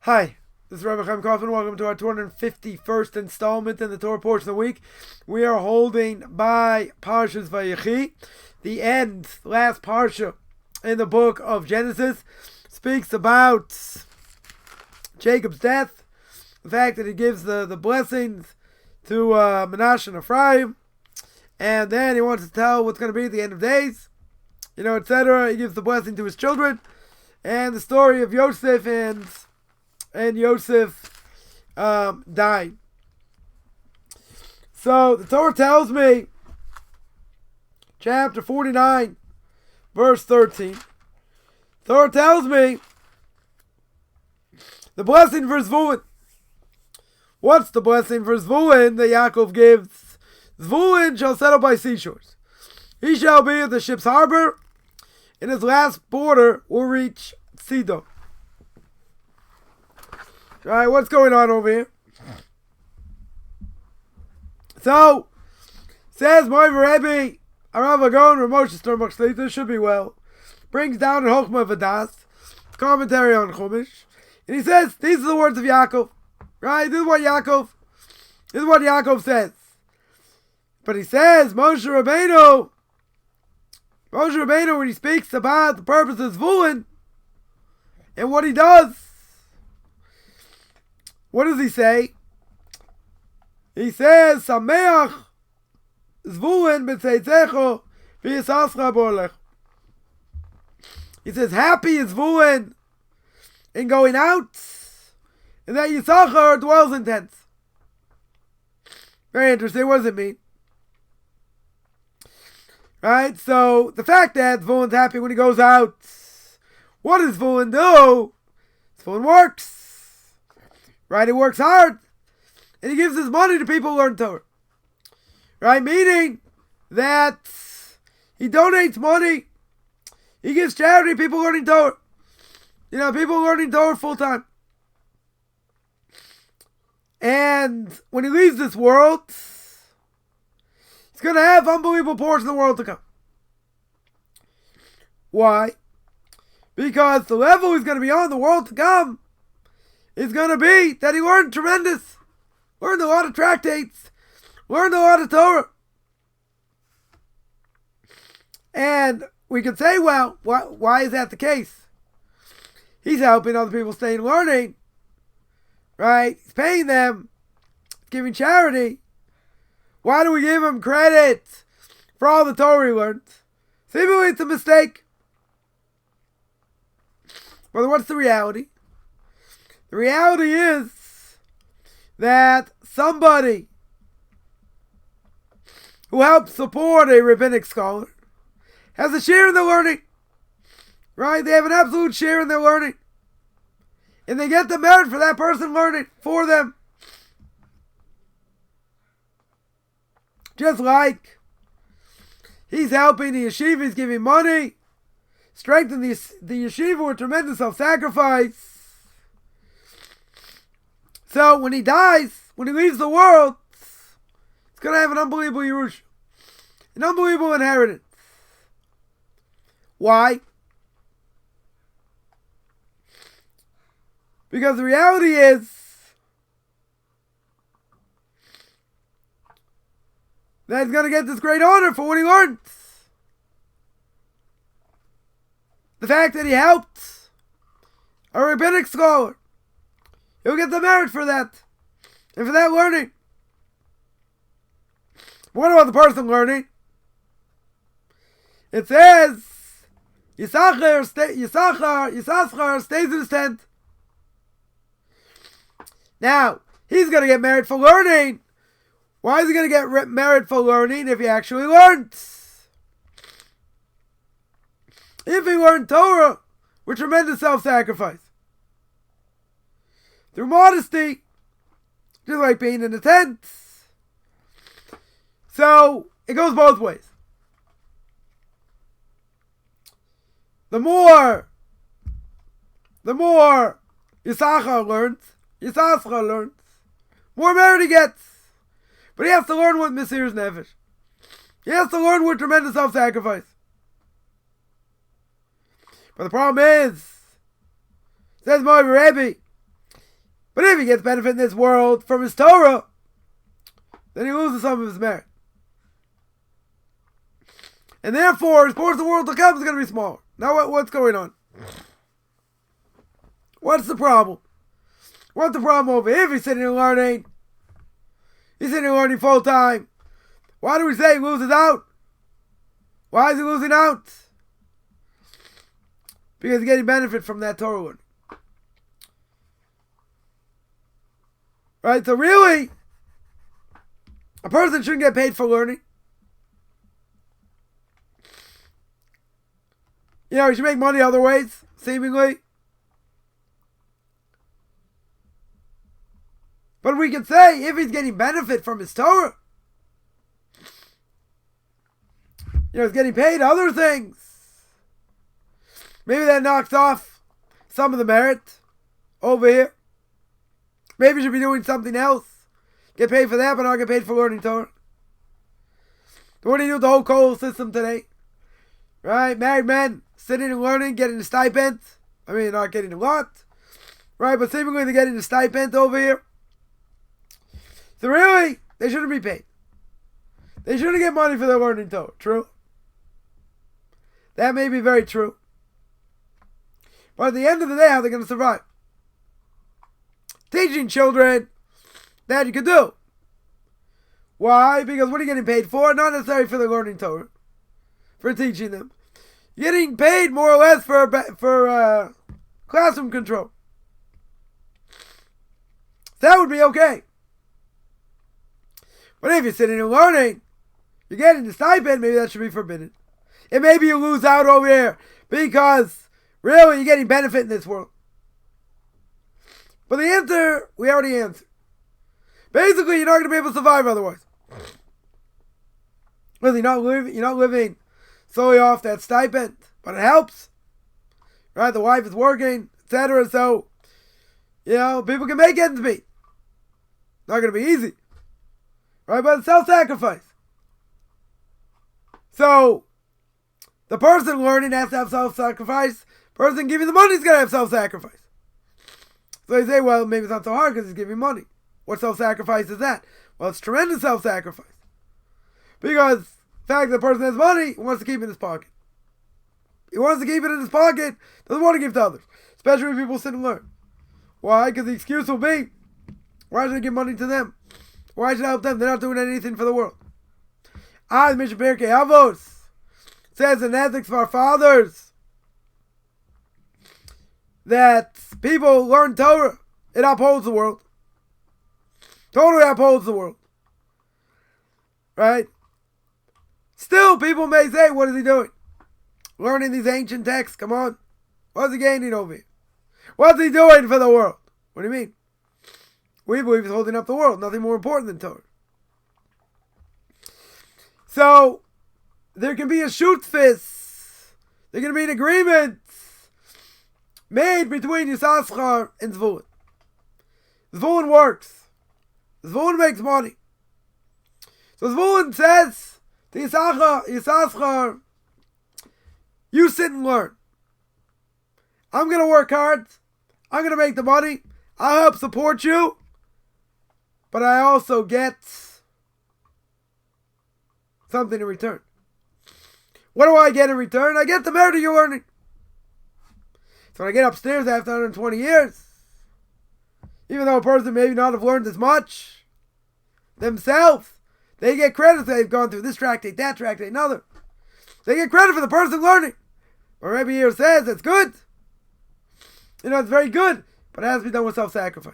Hi, this is Rabbi Chaim Kaufman. Welcome to our 251st installment in the Torah portion of the week. We are holding by Parshas Vayechi. The end, last parsha in the book of Genesis, speaks about Jacob's death, the fact that he gives the blessings to Menashe and Ephraim, and then he wants to tell what's going to be at the end of days, etc. He gives the blessing to his children, and the story of Yosef and Yosef died. So the Torah tells me, chapter 49, verse 13, Torah tells me the blessing for Zvulun. What's the blessing for Zvulun that Yaakov gives? Zvulun shall settle by seashores. He shall be at the ship's harbor, and his last border will reach Sidon. Alright, what's going on over here? So, says Moiv Rebbe, Arav Agon, Ramosha Sternbuch Slita, should be well. Brings down in Chochmah Vadas, commentary on Chumash, and he says, these are the words of Yaakov. Right? This is what Yaakov says. But he says, Moshe Rabbeinu, when he speaks about the purpose of Zvulun, and what he does, what does he say? He says, Sameach Zvulun b'tzeitzecho v'yisascha b'olech. He says, happy is Zvulun in going out, and that Yisachar dwells in tents. Very interesting. What does it mean? Right? So, the fact that Zvulun's happy when he goes out, what does Zvulun do? Zvulun works. Right? He works hard. And he gives his money to people who learn Torah. Right? Meaning that he donates money. He gives charity to people learning Torah. People learning Torah full time. And when he leaves this world, he's going to have unbelievable portions of the world to come. Why? Because the level he's going to be on, the world to come, is going to be that he learned learned a lot of tractates, learned a lot of Torah. And we could say, well, why is that the case? He's helping other people stay learning, right? He's paying them, giving charity. Why do we give him credit for all the Torah he learned? Seemingly it's a mistake. Well, what's the reality? The reality is that somebody who helps support a rabbinic scholar has a share in their learning. Right? They have an absolute share in their learning. And they get the merit for that person learning for them. Just like he's helping the yeshiva, he's giving money, strengthening the yeshiva with tremendous self-sacrifice. So when he dies, when he leaves the world, he's going to have an unbelievable Yerusha, an unbelievable inheritance. Why? Because the reality is that he's going to get this great honor for what he learned. The fact that he helped a rabbinic scholar, he'll get the merit for that, and for that learning. What about the person learning? It says, Yisachar stays in his tent. Now, he's going to get merit for learning. Why is he going to get merit for learning if he actually learned? If he learned Torah with tremendous self-sacrifice. Through modesty, just like being in a tent. So, it goes both ways. The more Yisachar learns, more merit he gets. But he has to learn with Mesiras Nefesh. He has to learn with tremendous self-sacrifice. But the problem is, says Moiv Rebbe, But if he gets benefit in this world from his Torah, then he loses some of his merit. And therefore, his portion of the world to come is going to be smaller. Now what's going on? What's the problem? What's the problem over here? If he's sitting and learning, he's sitting and learning full time. Why do we say he loses out? Why is he losing out? Because he's getting benefit from that Torah learning. Right? So really, a person shouldn't get paid for learning. You know, he should make money other ways, seemingly. But we can say, if he's getting benefit from his Torah, you know, he's getting paid other things. Maybe that knocks off some of the merit over here. Maybe he should be doing something else. Get paid for that, but not get paid for learning Torah. What do you do with the whole kollel system today? Right? Married men sitting and learning, getting a stipend. I mean, not getting a lot. Right? But seemingly they're getting a stipend over here. So really, they shouldn't be paid. They shouldn't get money for their learning Torah. True? That may be very true. But at the end of the day, how are they going to survive? Teaching children, that you could do. Why? Because what are you getting paid for? Not necessarily for the learning Torah. For teaching them. You're getting paid more or less for classroom control. That would be okay. But if you're sitting and learning, you're getting the stipend, maybe that should be forbidden. And maybe you lose out over here because really you're getting benefit in this world. But the answer, we already answered. Basically, you're not going to be able to survive otherwise. Well, you're not living solely off that stipend, but it helps. Right? The wife is working, etc. So, you know, people can make ends meet. Not going to be easy. Right? But it's self-sacrifice. So, the person learning has to have self-sacrifice. The person giving the money is going to have self-sacrifice. So you say, well, maybe it's not so hard because he's giving money. What self-sacrifice is that? Well, it's tremendous self-sacrifice. Because the fact that the person has money, he wants to keep it in his pocket. He wants to keep it in his pocket, doesn't want to give to others. Especially when people sit and learn. Why? Because the excuse will be, why should I give money to them? Why should I help them? They're not doing anything for the world. The Mishnah Pirkei Avos says in ethics of our fathers that people learn Torah. It upholds the world. Totally upholds the world. Right? Still, people may say, what is he doing? Learning these ancient texts, come on. What's he gaining over here? What's he doing for the world? What do you mean? We believe he's holding up the world. Nothing more important than Torah. So, there can be a shutfis. There can be an agreement made between Yisachar and Zvulun. Zvulun works. Zvulun makes money. So Zvulun says to Yisachar, you sit and learn. I'm going to work hard. I'm going to make the money. I'll help support you. But I also get something in return. What do I get in return? I get the merit of your learning. So when I get upstairs after 120 years, even though a person may not have learned as much themselves, they get credit that they've gone through this tractate, that tractate, another. They get credit for the person learning. Or Rebbe here says it's good. You know, it's very good, but it has to be done with self-sacrifice.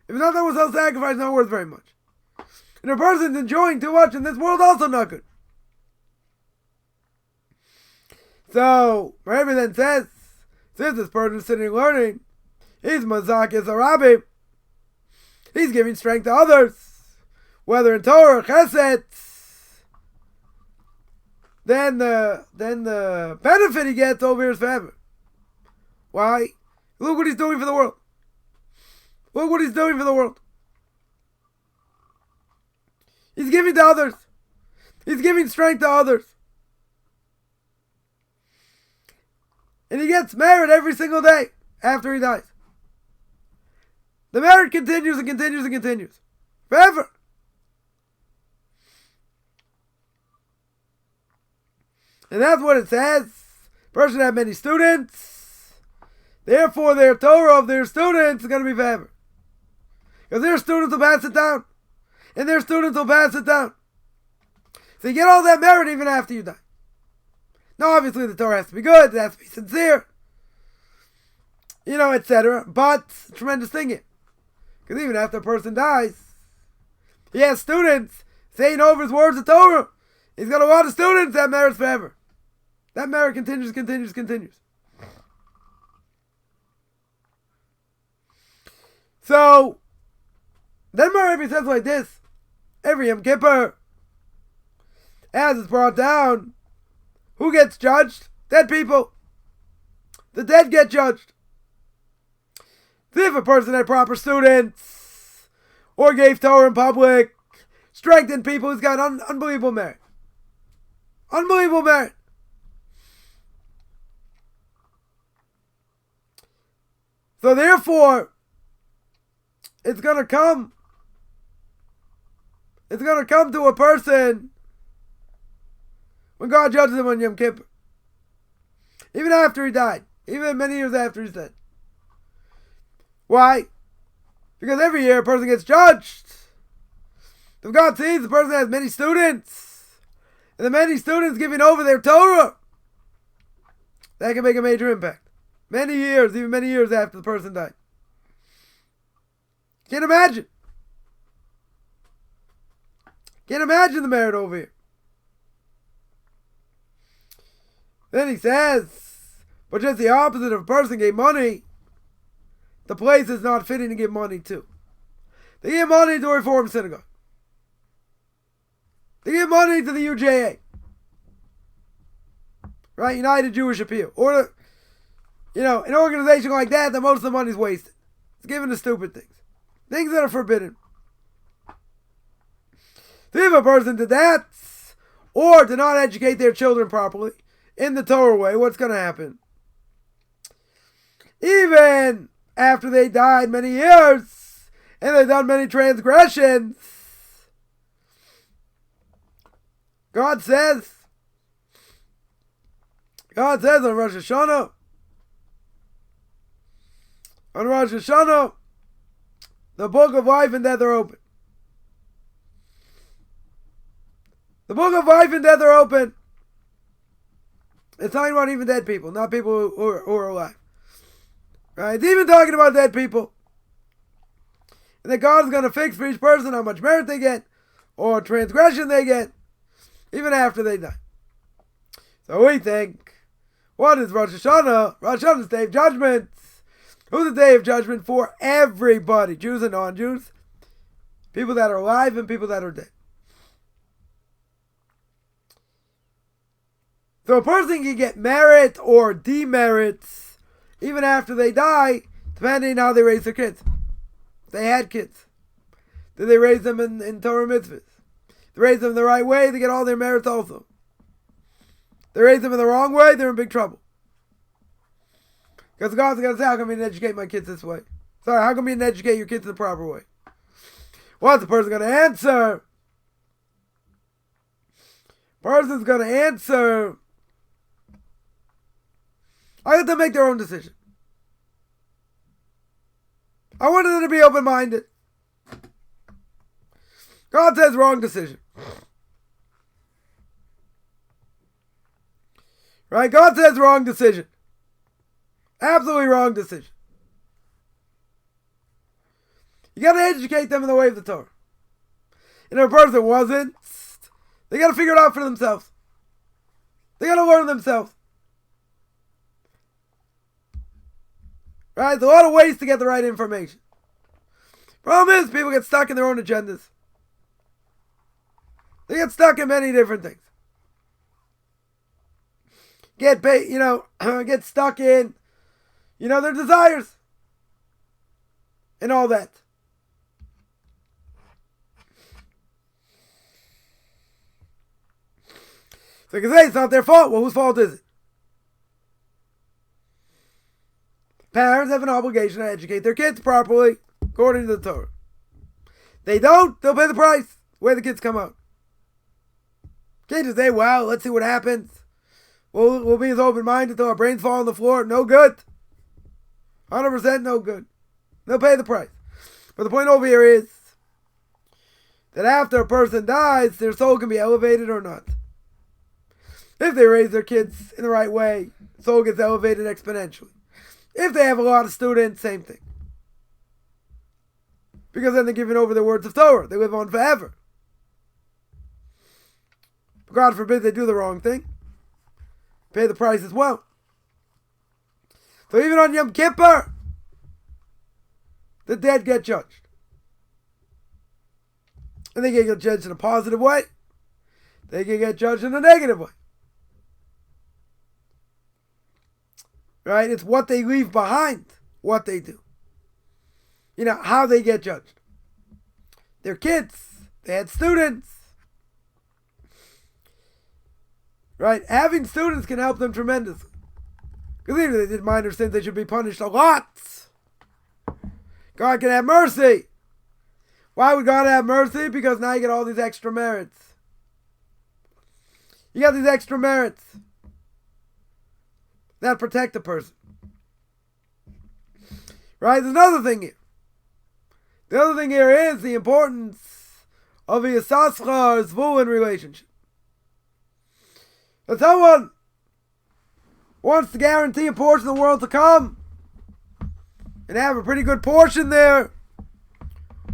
If it's not done with self-sacrifice, it's not worth very much. And a person's enjoying too much in this world, also not good. So, Rebbe then says, since this person is sitting and learning, he's mazakis arabi. He's giving strength to others, whether in Torah or Chesed. Then the benefit he gets over here is forever. Why? Look what he's doing for the world. Look what he's doing for the world. He's giving to others. He's giving strength to others. And he gets merit every single day after he dies. the marriage continues and continues and continues. Forever. And that's what it says. Person had many students. Therefore, their Torah of their students is going to be forever. Because their students will pass it down. And their students will pass it down. So you get all that merit even after you die. Now, obviously, the Torah has to be good. It has to be sincere. Etc. But, tremendous thing here. Because even after a person dies, he has students saying over his words of Torah. He's got a lot of students. That merit's forever. That merit continues. So, then Rebbe says like this. Every Yom Kippur, as it's brought down, who gets judged? Dead people. The dead get judged. If a person had proper students, or gave Torah in public, strengthened people, he's got unbelievable merit. Unbelievable merit. So therefore, it's going to come to a person when God judges him on Yom Kippur. Even after he died. Even many years after he's dead. Why? Because every year a person gets judged. If God sees the person has many students, and the many students giving over their Torah, that can make a major impact. Many years, even many years after the person died. Can't imagine. Can't imagine the merit over here. Then he says, but just the opposite, if a person gave money, the place is not fitting to give money to. They give money to a Reform synagogue. They give money to the UJA. Right? United Jewish Appeal. Or, an organization like that most of the money is wasted. It's given to stupid things. Things that are forbidden. So if a person did that, or did not educate their children properly, in the Torah way, what's going to happen? Even after they died many years, and they've done many transgressions, God says on Rosh Hashanah, the book of life and death are open. The book of life and death are open. It's talking about even dead people, not people who are alive. Right? It's even talking about dead people. And that God is going to fix for each person how much merit they get, or transgression they get, even after they die. So we think, what is Rosh Hashanah? Rosh Hashanah is the day of judgment. Who's the day of judgment for? Everybody, Jews and non-Jews, people that are alive and people that are dead. So a person can get merit or demerits even after they die, depending on how they raise their kids. If they had kids, did they raise them in Torah mitzvahs? If they raise them the right way, they get all their merits also. If they raise them in the wrong way, they're in big trouble. Because God's going to say, how come you didn't educate my kids this way? Sorry, how come you didn't educate your kids in the proper way? What's the person going to answer? Person's going to answer, I let them make their own decision. I wanted them to be open-minded. God says wrong decision. Right? God says wrong decision. Absolutely wrong decision. You got to educate them in the way of the Torah. And if a person wasn't, they got to figure it out for themselves. They got to learn themselves. Right? There's a lot of ways to get the right information. Problem is, people get stuck in their own agendas. They get stuck in many different things. Get stuck in, their desires. And all that. So you can say it's not their fault. Well, whose fault is it? Parents have an obligation to educate their kids properly. according to the Torah. They don't, they'll pay the price where the kids come out. Can't just say, well, let's see what happens. We'll be as open-minded until our brains fall on the floor. No good. 100% no good. They'll pay the price. But the point over here is that after a person dies, their soul can be elevated or not. If they raise their kids in the right way, soul gets elevated exponentially. If they have a lot of students, same thing. Because then they're giving over their words of Torah. They live on forever. But God forbid they do the wrong thing. Pay the price as well. So even on Yom Kippur, the dead get judged. And they can get judged in a positive way. They can get judged in a negative way. Right? It's what they leave behind, what they do. You know, how they get judged. They're kids. They had students. Right? Having students can help them tremendously. Because even if they did minor sins, they should be punished a lot. God can have mercy. Why would God have mercy? Because now you get all these extra merits. You got these extra merits that protect a person. Right? There's another thing here. The other thing here is the importance of a Yisascha or Zvulun relationship. If someone wants to guarantee a portion of the world to come and have a pretty good portion there,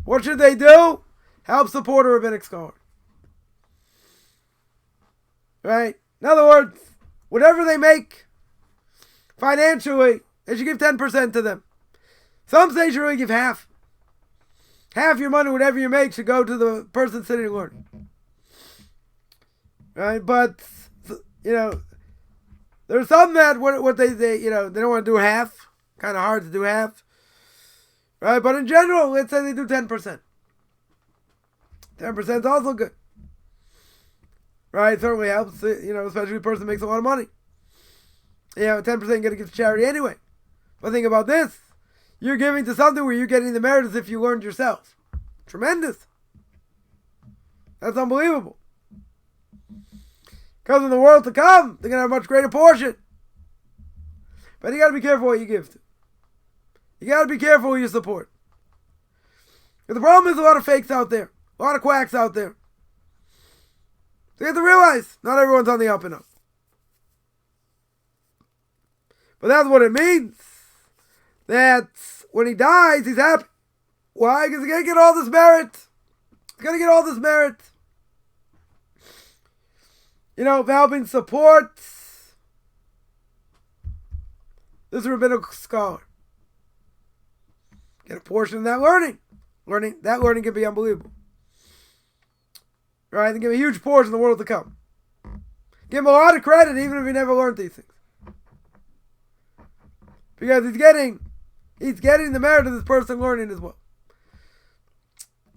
what should they do? Help support a rabbinic scholar. Right? In other words, whatever they make financially, they should give 10% to them. Some say you should really give half. Half your money, whatever you make, should go to the person sitting and learning. Right? But, you know, there's some that what they you know, they don't want to do half. Kind of hard to do half. Right? But in general, let's say they do 10%. 10% is also good. Right? It certainly helps, you know, especially if a person makes a lot of money. You know, 10% going to give to charity anyway. But think about this. You're giving to something where you're getting the merit as if you learned yourself. Tremendous. That's unbelievable. Because in the world to come, they're going to have a much greater portion. But you got to be careful what you give to. You got to be careful who you support. And the problem is a lot of fakes out there. A lot of quacks out there. So you have to realize, not everyone's on the up and up. But that's what it means. That when he dies, he's happy. Why? Because he's going to get all this merit. He's going to get all this merit. You know, of helping support this rabbinical scholar. Get a portion of that learning. That learning can be unbelievable. Right? They give a huge portion of the world to come. Give him a lot of credit even if he never learned these things. Because he's getting the merit of this person learning as well.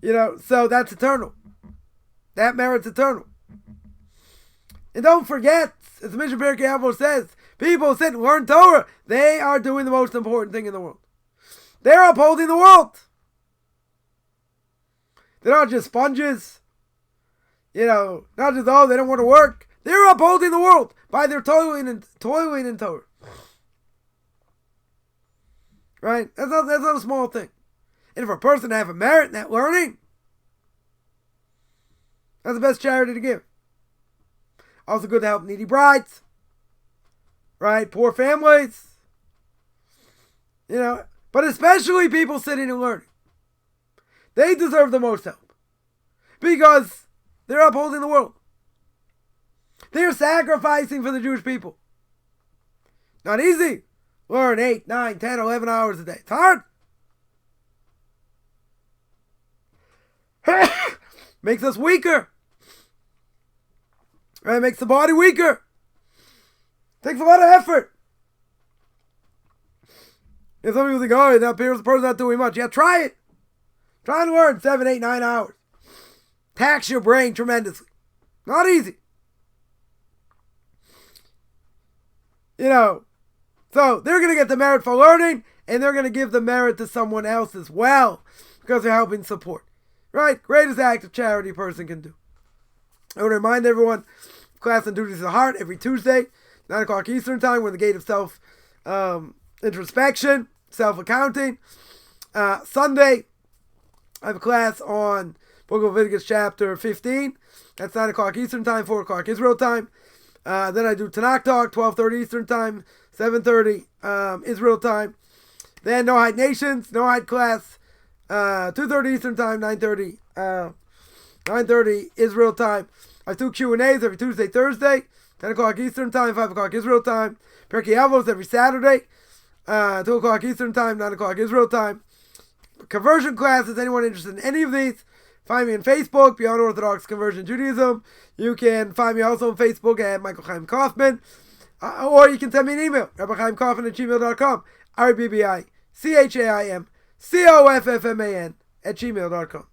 You know, so that's eternal. That merit's eternal. And don't forget, as the Mishnah Pirkei Avos says, people who sit and learn Torah, they are doing the most important thing in the world. They're upholding the world. They're not just sponges. You know, not just, they don't want to work. They're upholding the world by their toiling in Torah. Right? That's not a small thing. And for a person to have a merit in that learning, that's the best charity to give. Also good to help needy brides. Right? Poor families. You know, but especially people sitting and learning. They deserve the most help. Because they're upholding the world. They're sacrificing for the Jewish people. Not easy. Learn 8, 9, 10, 11 hours a day. It's hard. Makes us weaker. Right? Makes the body weaker. Takes a lot of effort. And some people think, that appears the person's not doing much. Yeah, try it. Try and learn 7, 8, 9 hours. Tax your brain tremendously. Not easy. You know, so they're going to get the merit for learning, and they're going to give the merit to someone else as well because they're helping support. Right? Greatest act of charity a person can do. I want to remind everyone, class on duties of the heart every Tuesday, 9 o'clock Eastern Time. We're in the gate of self-introspection, self-accounting. Sunday, I have a class on Book of Leviticus chapter 15. That's 9 o'clock Eastern Time, 4 o'clock Israel time. Then I do Tanakh Talk, 12:30 Eastern Time, 7:30 Israel time. Then No Hide Nations, No Hide class, 2:30 Eastern Time, 9:30 Israel time. I do Q&As every Tuesday, Thursday, 10 o'clock Eastern Time, 5 o'clock Israel time. Perkei Avos every Saturday, 2 o'clock Eastern Time, 9 o'clock Israel time. Conversion classes, anyone interested in any of these, find me on Facebook, Beyond Orthodox Conversion Judaism. You can find me also on Facebook at Michael Chaim Kaufman. Or you can send me an email, rabbichaimkaufman@gmail.com, RBBICHAIMCOFFMAN @gmail.com.